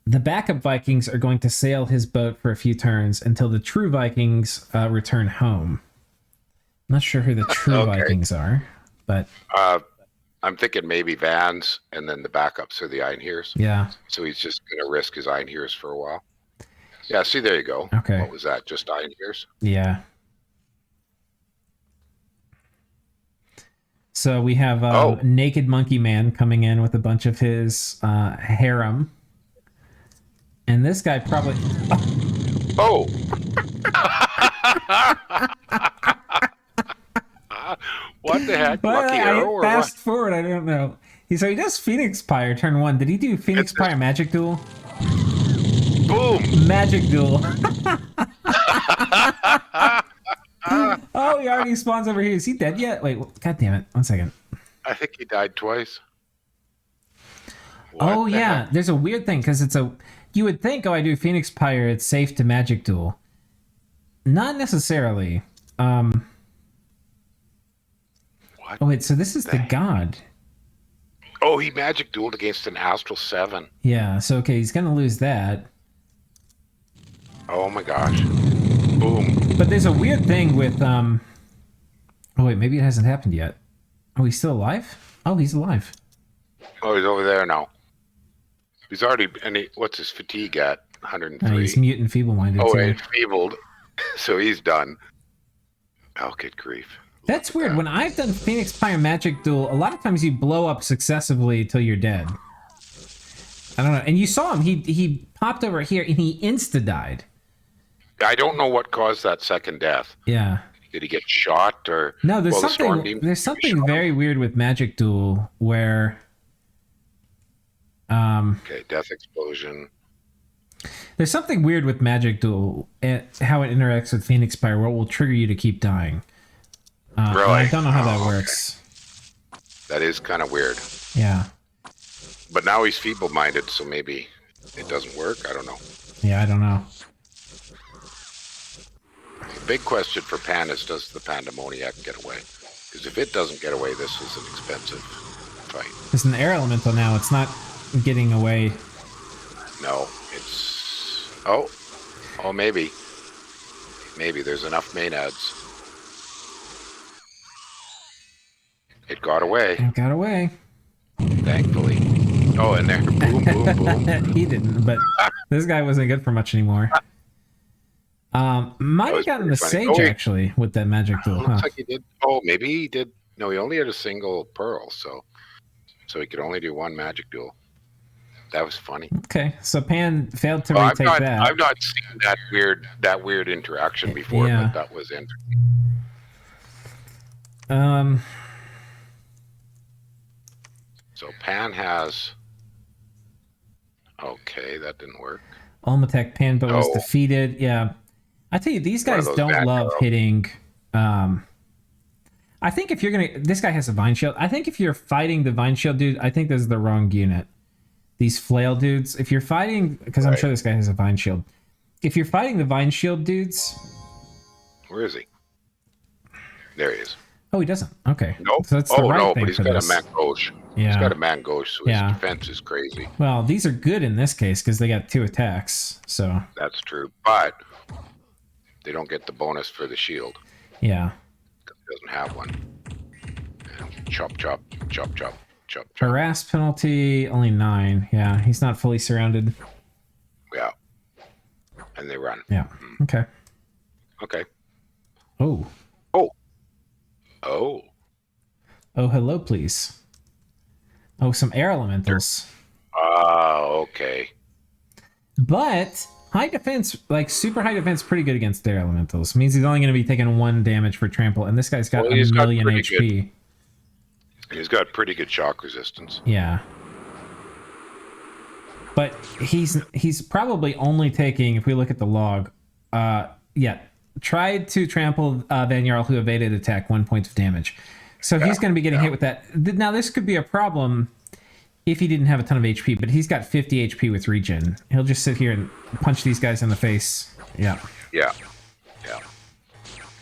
Speaker 1: The backup Vikings are going to sail his boat for a few turns until the true Vikings return home. Not sure who the true Vikings are, but...
Speaker 2: I'm thinking maybe Vans, and then the backups are the Einheers.
Speaker 1: Yeah.
Speaker 2: So he's just going to risk his Einheers for a while. Yeah, see, there you go.
Speaker 1: Okay.
Speaker 2: What was that? Just Einheers?
Speaker 1: Yeah. So we have Naked Monkey Man coming in with a bunch of his harem. And this guy probably...
Speaker 2: Oh! What the heck?
Speaker 1: Well,
Speaker 2: Lucky arrow or
Speaker 1: fast
Speaker 2: what?
Speaker 1: forward, I don't know. He does Phoenix Pyre turn 1. Did he do Phoenix Pyre Magic Duel?
Speaker 2: Boom!
Speaker 1: Magic Duel. Oh, he already spawns over here. Is he dead yet? Wait, god damn it. 1 second.
Speaker 2: I think he died twice.
Speaker 1: Oh, yeah. Heck? There's a weird thing, because it's a... You would think, I do Phoenix Pyre, it's safe to Magic Duel. Not necessarily. What? Oh, wait, so this is the god.
Speaker 2: Oh, he Magic Dueled against an Astral 7.
Speaker 1: Yeah, so, okay, he's going to lose that.
Speaker 2: Oh, my gosh. Boom.
Speaker 1: But there's a weird thing with... Oh, wait, maybe it hasn't happened yet. Oh, he's still alive? Oh, he's alive.
Speaker 2: Oh, he's over there now. He's already... what's his fatigue at? 103.
Speaker 1: He's mute and feeble-minded,
Speaker 2: too.
Speaker 1: and
Speaker 2: feebled. So he's done. Oh, good grief.
Speaker 1: That's weird. When I've done Phoenix Pyre Magic Duel, a lot of times you blow up successively till you're dead. I don't know. And you saw him. He popped over here and he insta-died.
Speaker 2: I don't know what caused that second death.
Speaker 1: Yeah.
Speaker 2: Did he get shot or...
Speaker 1: No, there's something very weird with Magic Duel where...
Speaker 2: Okay, death explosion.
Speaker 1: There's something weird with Magic Duel, how it interacts with Phoenix Pyre, where it will trigger you to keep dying.
Speaker 2: Really?
Speaker 1: I don't know how that works.
Speaker 2: That is kind of weird.
Speaker 1: Yeah.
Speaker 2: But now he's feeble-minded, so maybe it doesn't work. I don't know.
Speaker 1: Yeah, I don't know.
Speaker 2: The big question for Pan is, does the Pandemoniac get away? Because if it doesn't get away, this is an expensive fight.
Speaker 1: It's an air elemental now. It's not getting away.
Speaker 2: No, it's... Oh, maybe. Maybe there's enough Maenads. It got away.
Speaker 1: It got away.
Speaker 2: Thankfully. Oh, and there. Boom, boom, boom.
Speaker 1: He didn't, but this guy wasn't good for much anymore. Might have gotten the Sage, actually, with that magic duel.
Speaker 2: Looks like he did. Oh, maybe he did. No, he only had a single pearl, so he could only do one magic duel. That was funny.
Speaker 1: Okay, so Pan failed to retake that.
Speaker 2: I've not seen that weird interaction before, but that was interesting. So Pan has... Okay, that didn't work.
Speaker 1: Olmatech Pan, but was defeated. Yeah. I tell you, these guys don't love hitting... I think if you're going to... This guy has a Vine Shield. I think if you're fighting the Vine Shield dude, I think this is the wrong unit. These flail dudes. If you're fighting... Because I'm sure this guy has a Vine Shield. If you're fighting the Vine Shield dudes...
Speaker 2: Where is he? There he is.
Speaker 1: Oh, he doesn't. Okay.
Speaker 2: Nope.
Speaker 1: So that's the right thing
Speaker 2: but he's
Speaker 1: for
Speaker 2: got
Speaker 1: this.
Speaker 2: a Mangosh.
Speaker 1: Yeah.
Speaker 2: He's got a Mangosh, so his defense is crazy.
Speaker 1: Well, these are good in this case because they got 2 attacks. So
Speaker 2: that's true, but they don't get the bonus for the shield.
Speaker 1: Yeah.
Speaker 2: He doesn't have one. And chop, chop, chop, chop, chop, chop.
Speaker 1: Harass penalty only 9. Yeah, he's not fully surrounded.
Speaker 2: Yeah. And they run.
Speaker 1: Yeah. Okay.
Speaker 2: Okay.
Speaker 1: Oh.
Speaker 2: Oh. Oh.
Speaker 1: Oh, hello, please. Oh, some air elementals.
Speaker 2: Okay.
Speaker 1: But high defense, like super high defense, pretty good against air elementals. Means he's only going to be taking 1 damage for trample, and this guy's got a million HP.
Speaker 2: He's got pretty good shock resistance.
Speaker 1: Yeah. But he's probably only taking, if we look at the log, tried to trample Van Jarl, who evaded attack, 1 point of damage. So he's going to be getting hit with that. Now, this could be a problem if he didn't have a ton of HP, but he's got 50 HP with regen. He'll just sit here and punch these guys in the face. Yeah.
Speaker 2: Yeah. Yeah.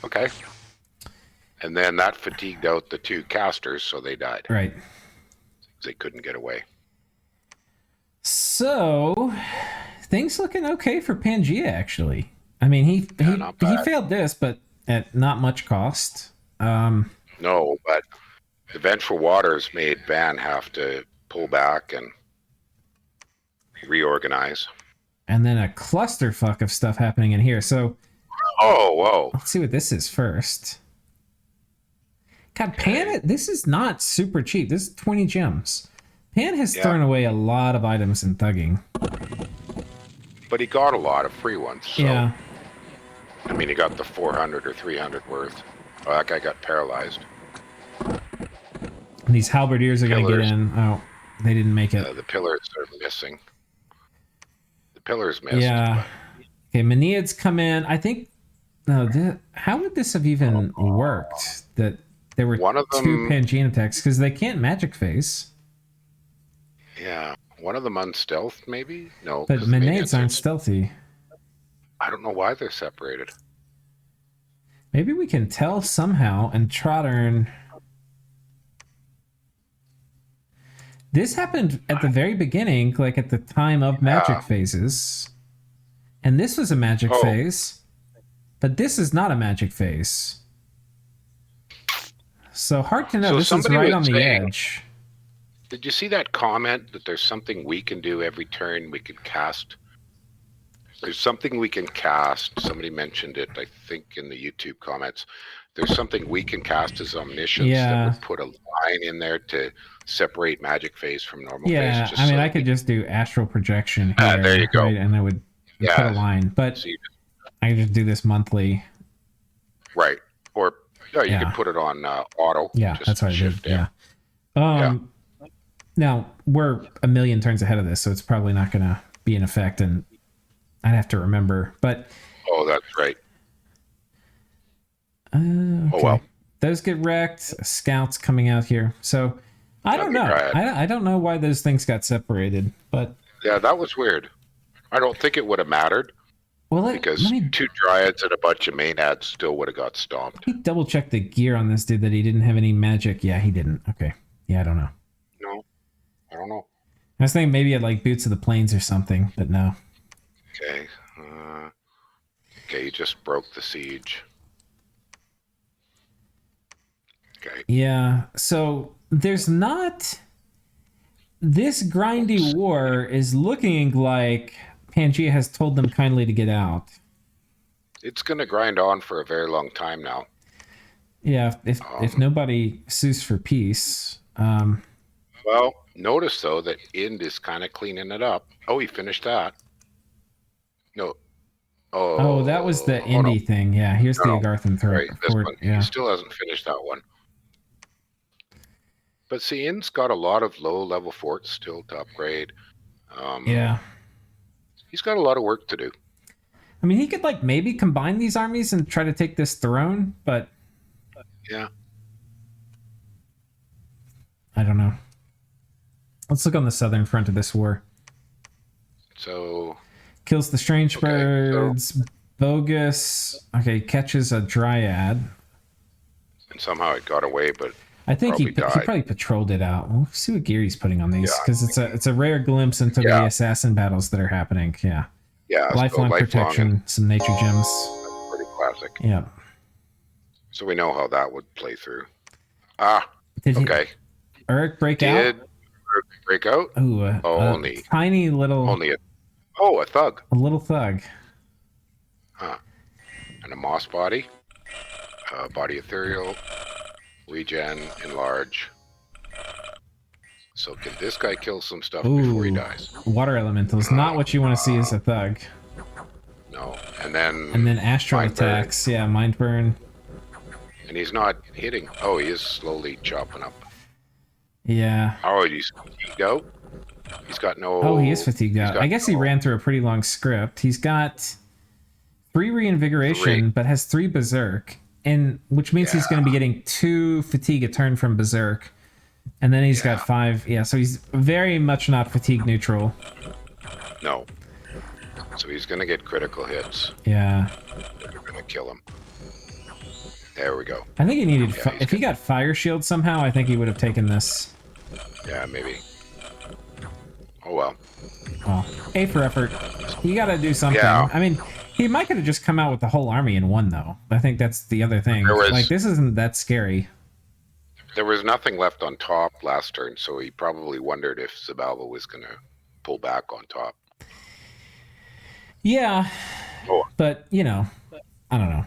Speaker 2: Okay. And then that fatigued out the 2 casters, so they died.
Speaker 1: Right.
Speaker 2: They couldn't get away.
Speaker 1: So, things looking okay for Pangaea, actually. I mean, he failed this, but at not much cost.
Speaker 2: No, but the Vengeful Waters made Van have to pull back and reorganize.
Speaker 1: And then a clusterfuck of stuff happening in here. So,
Speaker 2: whoa.
Speaker 1: Let's see what this is first. God, Pan, this is not super cheap. This is 20 gems. Pan has thrown away a lot of items in thugging.
Speaker 2: But he got a lot of free ones. So,
Speaker 1: yeah.
Speaker 2: I mean, he got the 400 or 300 worth. Oh, that guy got paralyzed.
Speaker 1: And these halberdiers are going to get in. Oh, they didn't make it.
Speaker 2: The pillars are missing. The pillars missed.
Speaker 1: Yeah. Okay, Maenads come in. I think... No, how would this have even worked? That there were 2 Pangaean attacks, because they can't magic phase.
Speaker 2: Yeah. One of them unstealthed, maybe? No.
Speaker 1: But Maenads aren't stealthy.
Speaker 2: I don't know why they're separated.
Speaker 1: Maybe we can tell somehow, and Trottern... This happened at the very beginning, like at the time of magic phases. And this was a magic phase. But this is not a magic phase. So hard to know. So this is right on the edge.
Speaker 2: Did you see that comment that there's something we can do every turn we can cast? There's something we can cast. Somebody mentioned it, I think, in the YouTube comments. There's something we can cast as omniscience that would put a line in there to separate magic phase from normal phase.
Speaker 1: Yeah, I mean, I could just do astral projection here.
Speaker 2: There you go.
Speaker 1: Right, and I would put a line. But so I can just do this monthly.
Speaker 2: Right. Or you could put it on auto.
Speaker 1: Yeah,
Speaker 2: just
Speaker 1: that's what I did. Yeah. Now, we're a million turns ahead of this, so it's probably not going to be in effect, and I'd have to remember. But
Speaker 2: that's right.
Speaker 1: Okay.
Speaker 2: Oh, well.
Speaker 1: Those get wrecked. Scouts coming out here. So, I don't know. I don't know why those things got separated, but
Speaker 2: yeah, that was weird. I don't think it would have mattered.
Speaker 1: Well,
Speaker 2: because 2 dryads and a bunch of maenads still would have got stomped.
Speaker 1: He double checked the gear on this dude that he didn't have any magic. Yeah, he didn't. Okay. Yeah, I don't know.
Speaker 2: No, I don't know.
Speaker 1: I was thinking maybe he had like Boots of the Plains or something, but no.
Speaker 2: Okay. Okay, you just broke the siege. Okay.
Speaker 1: Yeah, so there's not... This grindy war is looking like Pangaea has told them kindly to get out.
Speaker 2: It's going to grind on for a very long time now.
Speaker 1: Yeah, if nobody sues for peace.
Speaker 2: Well, notice, though, that Ind is kind of cleaning it up. Oh, he finished that. No.
Speaker 1: Oh, that was the Indy thing. Yeah, here's the Agarthan threat.
Speaker 2: Right, this one. Yeah. He still hasn't finished that one. But see, Ind's got a lot of low-level forts still to upgrade.
Speaker 1: Yeah.
Speaker 2: He's got a lot of work to do.
Speaker 1: I mean, he could like maybe combine these armies and try to take this throne, but
Speaker 2: yeah,
Speaker 1: I don't know. Let's look on the southern front of this war.
Speaker 2: So
Speaker 1: kills the strange birds, bogus. Okay, catches a dryad,
Speaker 2: and somehow it got away, but
Speaker 1: I think he probably patrolled it out. We'll see what gear he's putting on these, because it's a rare glimpse into the assassin battles that are happening. Yeah.
Speaker 2: Yeah.
Speaker 1: Lifelong protection, some nature gems.
Speaker 2: That's pretty classic.
Speaker 1: Yeah.
Speaker 2: So we know how that would play through.
Speaker 1: Did Uruk break out?
Speaker 2: Did Uruk break out?
Speaker 1: Ooh,
Speaker 2: only
Speaker 1: tiny little.
Speaker 2: Only a thug.
Speaker 1: A little thug.
Speaker 2: Huh. And a moss body. Body ethereal. Regen, enlarge. So can this guy kill some stuff before he dies?
Speaker 1: Water elementals, not what you want to see as a thug.
Speaker 2: No, and then
Speaker 1: Ashdod attacks. Burn. Yeah, mind burn.
Speaker 2: And he's not hitting. Oh, he is slowly chopping up.
Speaker 1: Yeah.
Speaker 2: Oh, he's fatigued out. He's got no.
Speaker 1: Oh, he is fatigued out. I guess he ran through a pretty long script. He's got 3 reinvigoration, but has 3 berserk. And which means he's going to be getting 2 fatigue a turn from berserk, and then he's got 5. Yeah, so he's very much not fatigue neutral.
Speaker 2: No. So he's going to get critical hits.
Speaker 1: Yeah.
Speaker 2: They're going to kill him. There we go.
Speaker 1: I think he needed. If he got fire shield somehow, I think he would have taken this.
Speaker 2: Yeah, maybe. Oh well.
Speaker 1: Well, A for effort. You got to do something.
Speaker 2: Yeah.
Speaker 1: I mean. He might could have just come out with the whole army in one, though. I think that's the other thing. Like, this isn't that scary.
Speaker 2: There was nothing left on top last turn, so he probably wondered if Xibalba was going to pull back on top.
Speaker 1: Yeah. But, you know, I don't know.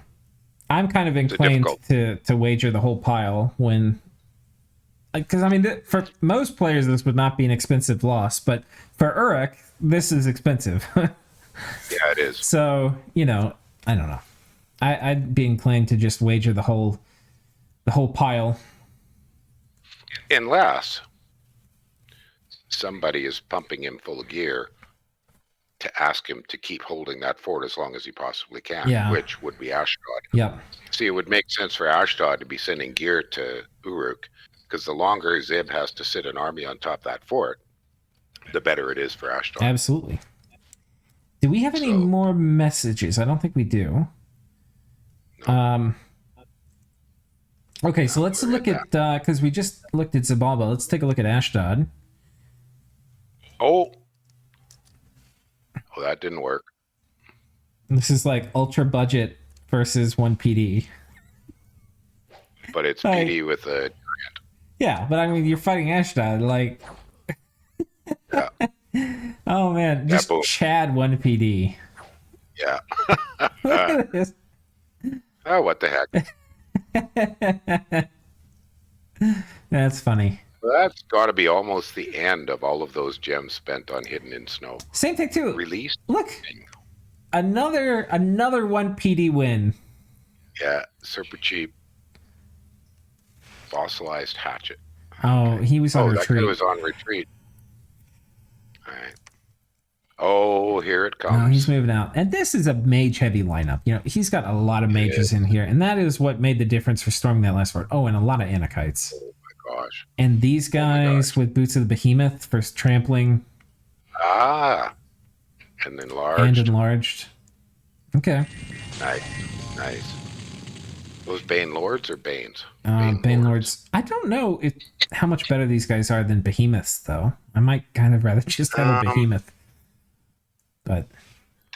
Speaker 1: I'm kind of inclined to wager the whole pile when... Because, I mean, for most players, this would not be an expensive loss. But for Uruk, this is expensive.
Speaker 2: Yeah, it is.
Speaker 1: So, you know, I don't know. I'd be inclined to just wager the whole pile.
Speaker 2: Unless somebody is pumping him full of gear to ask him to keep holding that fort as long as he possibly can, which would be Ashdod.
Speaker 1: Yep.
Speaker 2: See, it would make sense for Ashdod to be sending gear to Uruk, because the longer Zib has to sit an army on top of that fort, the better it is for Ashdod.
Speaker 1: Absolutely. Do we have any more messages? I don't think we do.
Speaker 2: No.
Speaker 1: Okay, so let's look at, because we just looked at Xibalba. Let's take a look at Ashdod.
Speaker 2: Oh, that didn't work.
Speaker 1: This is like ultra budget versus 1 PD.
Speaker 2: But it's PD with a giant.
Speaker 1: Yeah, but I mean, you're fighting Ashdod, like...
Speaker 2: Yeah.
Speaker 1: Oh man, just Chad 1 PD.
Speaker 2: Yeah.
Speaker 1: Look at this.
Speaker 2: Oh, what the heck?
Speaker 1: That's funny.
Speaker 2: Well, that's got to be almost the end of all of those gems spent on Hidden in Snow.
Speaker 1: Same thing too.
Speaker 2: Released.
Speaker 1: Look, another 1 PD win.
Speaker 2: Yeah, super cheap. Fossilized hatchet.
Speaker 1: Oh, he was on retreat.
Speaker 2: That guy was on retreat. All right. Oh, here it comes.
Speaker 1: No, he's moving out. And this is a mage-heavy lineup. You know, he's got a lot of mages in here. And that is what made the difference for storming that last fort. Oh, and a lot of Anakites.
Speaker 2: Oh, my gosh.
Speaker 1: And these guys with Boots of the Behemoth for trampling.
Speaker 2: Ah. And enlarged.
Speaker 1: And enlarged. Okay.
Speaker 2: Nice. Those Bane Lords or Banes?
Speaker 1: Bane Lords. I don't know how much better these guys are than Behemoths, though. I might kind of rather just have a Behemoth. But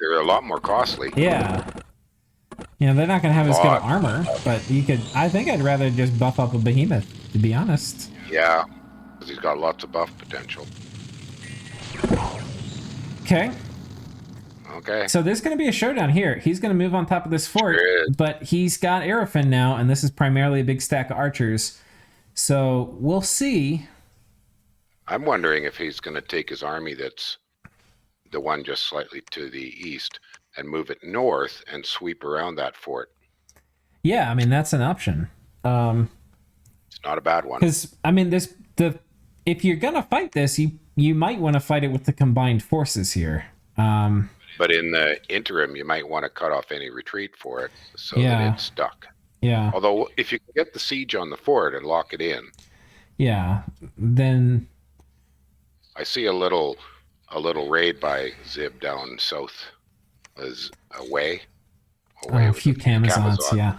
Speaker 2: they're a lot more costly.
Speaker 1: Yeah. You know, they're not going to have as good armor, but you could... I think I'd rather just buff up a Behemoth, to be honest.
Speaker 2: Yeah, because he's got lots of buff potential.
Speaker 1: Okay.
Speaker 2: Okay.
Speaker 1: So there's going to be a showdown here. He's going to move on top of this fort, but he's got Aerofin now, and this is primarily a big stack of archers. So we'll see.
Speaker 2: I'm wondering if he's going to take his army that's the one just slightly to the east and move it north and sweep around that fort.
Speaker 1: Yeah, I mean, that's an option.
Speaker 2: It's not a bad one.
Speaker 1: Because, I mean, if you're going to fight this, you might want to fight it with the combined forces here.
Speaker 2: But in the interim, you might want to cut off any retreat for it so that it's stuck.
Speaker 1: Yeah.
Speaker 2: Although, if you can get the siege on the fort and lock it in.
Speaker 1: Yeah, then...
Speaker 2: I see a little raid by Zib down south as away
Speaker 1: a few Camazons, yeah.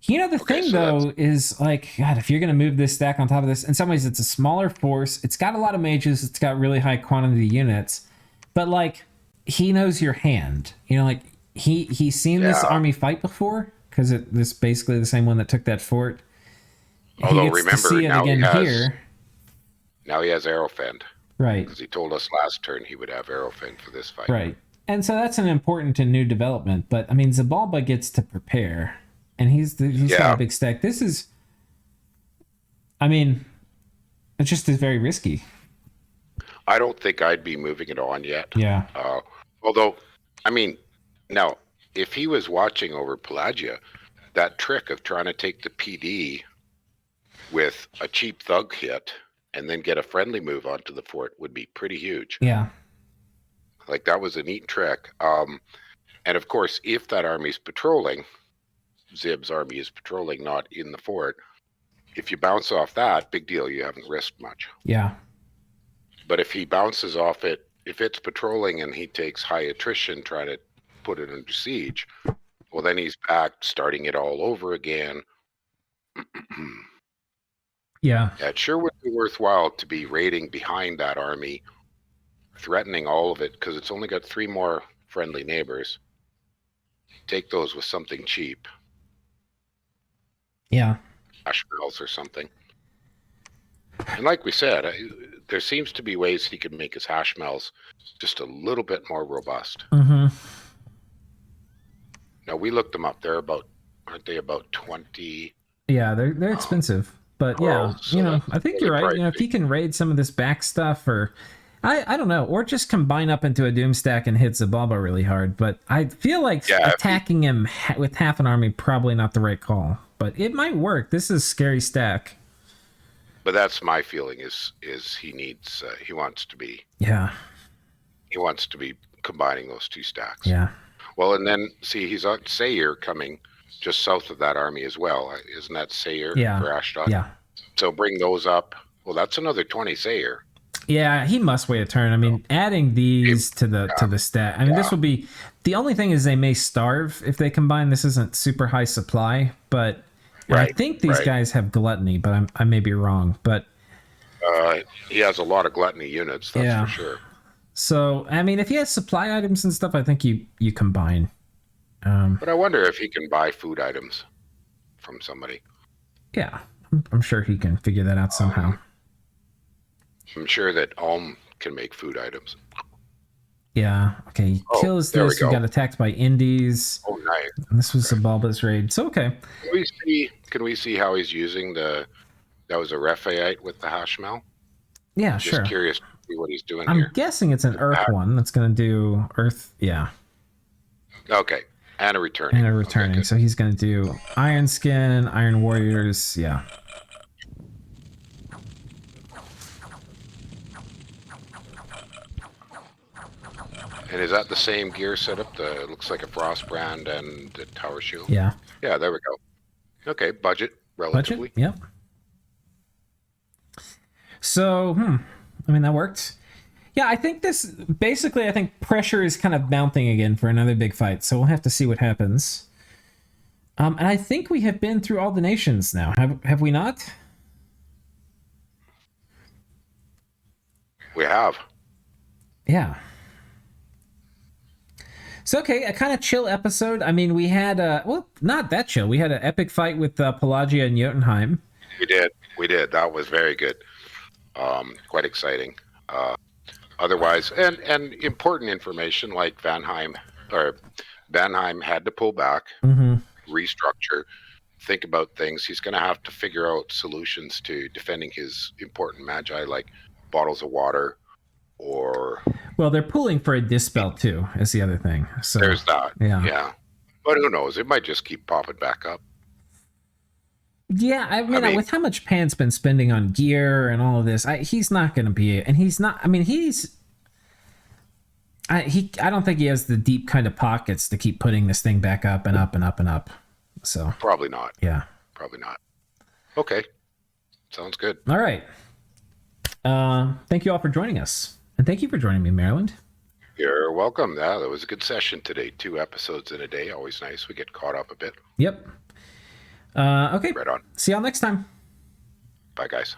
Speaker 1: You know, the thing, though, is, like, God, if you're going to move this stack on top of this, in some ways it's a smaller force. It's got a lot of mages. It's got really high quantity units. But, like, he knows your hand. You know, like, he's seen this army fight before, because this is basically the same one that took that fort.
Speaker 2: Although,
Speaker 1: he gets
Speaker 2: remember,
Speaker 1: to see it again here.
Speaker 2: Now he has Aerofend.
Speaker 1: Right.
Speaker 2: Because he told us last turn he would have Aerofend for this fight.
Speaker 1: Right. And so that's an important and new development. But, I mean, Xibalba gets to prepare. And he's got a big stack. This is... I mean, it just is very risky.
Speaker 2: I don't think I'd be moving it on yet.
Speaker 1: Yeah.
Speaker 2: Although, I mean, now, if he was watching over Pelagia, that trick of trying to take the PD with a cheap thug hit and then get a friendly move onto the fort would be pretty huge.
Speaker 1: Yeah.
Speaker 2: Like, that was a neat trick. And, of course, if that army's patrolling, Zib's army is patrolling, not in the fort, if you bounce off that, big deal, you haven't risked much.
Speaker 1: Yeah.
Speaker 2: But if he bounces off it, if it's patrolling and he takes high attrition trying to put it under siege, well, then he's back starting it all over again.
Speaker 1: Yeah.
Speaker 2: It sure would be worthwhile to be raiding behind that army, threatening all of it, because it's only got 3 more friendly neighbors. Take those with something cheap.
Speaker 1: Yeah.
Speaker 2: Ashbells or something. And like we said, there seems to be ways he can make his hashmells just a little bit more robust.
Speaker 1: Mm-hmm.
Speaker 2: Now, we looked them up. Aren't they about 20?
Speaker 1: Yeah, they're expensive. But yeah,
Speaker 2: so
Speaker 1: you know, I think you're right. You know, if he can raid some of this back stuff, or I don't know, or just combine up into a doom stack and hit Xibalba really hard. But I feel like attacking him with half an army probably not the right call. But it might work. This is a scary stack.
Speaker 2: But that's my feeling is he wants to be combining those 2 stacks.
Speaker 1: Yeah.
Speaker 2: Well, and then see, he's on Sayre coming just south of that army as well. Isn't that Sayre for Ashdod?
Speaker 1: Yeah.
Speaker 2: So bring those up. Well, that's another 20 Sayre.
Speaker 1: Yeah, he must wait a turn. I mean, adding these to the stat. I mean, this will be the only thing is they may starve if they combine. This isn't super high supply, but I think these guys have gluttony, but I may be wrong. But
Speaker 2: he has a lot of gluttony units, that's for sure.
Speaker 1: So, I mean, if he has supply items and stuff, I think you combine.
Speaker 2: But I wonder if he can buy food items from somebody.
Speaker 1: Yeah, I'm sure he can figure that out somehow.
Speaker 2: I'm sure that Ulm can make food items.
Speaker 1: Yeah, okay. He kills this. He got attacked by Indies.
Speaker 2: Oh, nice.
Speaker 1: And this was Xibalba's raid. So, okay.
Speaker 2: Can we see how he's using that was a Rephaite with the Hashmel?
Speaker 1: Yeah, sure.
Speaker 2: Just curious to see what he's doing
Speaker 1: here.
Speaker 2: I'm
Speaker 1: guessing it's an Earth one that's going to do Earth,
Speaker 2: Okay. And a returning.
Speaker 1: Okay, so he's going to do Iron Skin, Iron Warriors, yeah.
Speaker 2: And is that the same gear setup? It looks like a Frostbrand and the Tower Shield?
Speaker 1: Yeah.
Speaker 2: Yeah, there we go. Okay, budget, relatively.
Speaker 1: Yep. So, I mean, that worked. Yeah, I think I think pressure is kind of mounting again for another big fight. So we'll have to see what happens. And I think we have been through all the nations now. Have we not?
Speaker 2: We have.
Speaker 1: Yeah. So, okay, a kind of chill episode. I mean, we had not that chill. We had an epic fight with Pelagia and Jotunheim.
Speaker 2: We did. That was very good. Quite exciting. Otherwise, and important information like Vanheim had to pull back, restructure, think about things. He's going to have to figure out solutions to defending his important magi, like bottles of water, or...
Speaker 1: Well, they're pulling for a dispel, too, is the other thing. So
Speaker 2: there's that.
Speaker 1: Yeah.
Speaker 2: But who knows? It might just keep popping back up.
Speaker 1: Yeah, I mean, with how much Pan's been spending on gear and all of this, he's not going to be... And he's not... I mean, I don't think he has the deep kind of pockets to keep putting this thing back up and up and up and up. So
Speaker 2: probably not.
Speaker 1: Yeah.
Speaker 2: Probably not. Okay. Sounds good.
Speaker 1: All right. Thank you all for joining us. And thank you for joining me, Maryland.
Speaker 2: You're welcome. Yeah, that was a good session today. 2 episodes in a day. Always nice. We get caught up a bit.
Speaker 1: Yep. Okay.
Speaker 2: Right on.
Speaker 1: See y'all next time.
Speaker 2: Bye, guys.